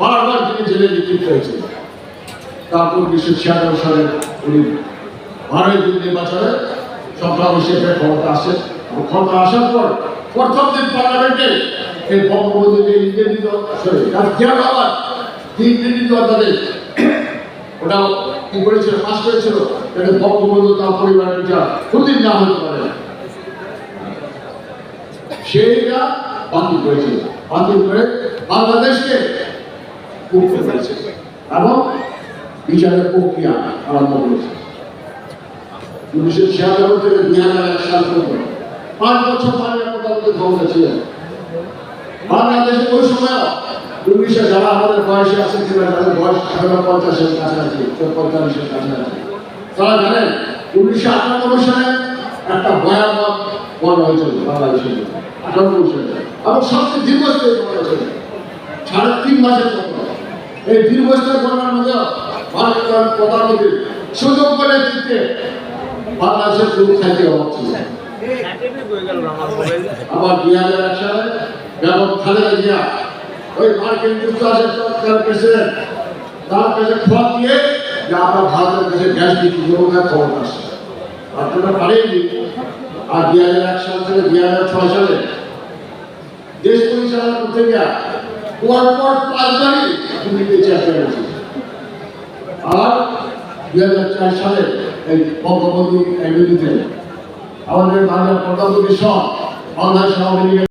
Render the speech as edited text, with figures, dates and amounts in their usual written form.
বারবার তিনি জেলে নিক্ষিপ্ত হয়েছে। তারপর 1996 সালে উনি 12 জুন নির্বাচনে সন্ত্রাসী ক্ষমতা আসেন। ক্ষমতা আসার পর প্রথম দিন পার্লামেন্টে এই বঙ্গবন্ধু যে ইংরেজিত জিয়া বাবার যে ইংরেজিত অধ্যাদেশ ওটা কি করেছিল, পাস করেছিল, যাতে বঙ্গবন্ধু তার পরিবারের বিচার ক্ষতির না হতে পারে, সেইটা বাতিল করেছিল। বাতিল করে বাংলাদেশকে মুক্ত করেছে এবং বিচারের প্রক্রিয়া আরম্ভ করেছে। 1996 থেকে 2001 সাল পর্যন্ত 5 বছর মাননীয় প্রধানমন্ত্রী ক্ষমতা ছিলেন। বাংলাদেশে ওই সময় পুলিশে যারা আমাদের বয়সে আছে কিনা, তাদের বয়স 50-এর কাছাকাছি, 45-এর কাছাকাছি, তারা জানেন 1998 সালে একটা ভয়াবহ বন্যা হয়েছিল বাংলাদেশে, 98 সালে, এবং সবচেয়ে দীর্ঘস্থায়ী বন্যা হয়েছিল 3.5 মাসের মতো। এই দীর্ঘস্থায়ী বন্যার মধ্যে ভারতীয় প্রধানমন্ত্রী সুযোগ করে দিতে বাংলাদেশের লোক খাইতে অভাব ছিল। আবার 2001 সালে বেগম খালেদা জিয়া ওই মার্কিন যুক্তরাষ্ট্রের প্রেসিডেন্ট তার কাছে খোয়াব দিয়ে যে আমরা ভারতের কাছে গ্যাস বিক্রি করবো না, খবর আসছে আপনারা পারেননি। আর 2001 সাল থেকে 2006 সালে দেশ পরিচালনা করতে গিয়া পরপর 5 বারই দুর্নীতি চেয়ারম্যান হয়েছে। আর 2004 সালে এই বঙ্গবন্ধু এমনিতে আমাদের বাংলার প্রধানমন্ত্রী সহ বাংলাদেশ আওয়ামী লীগের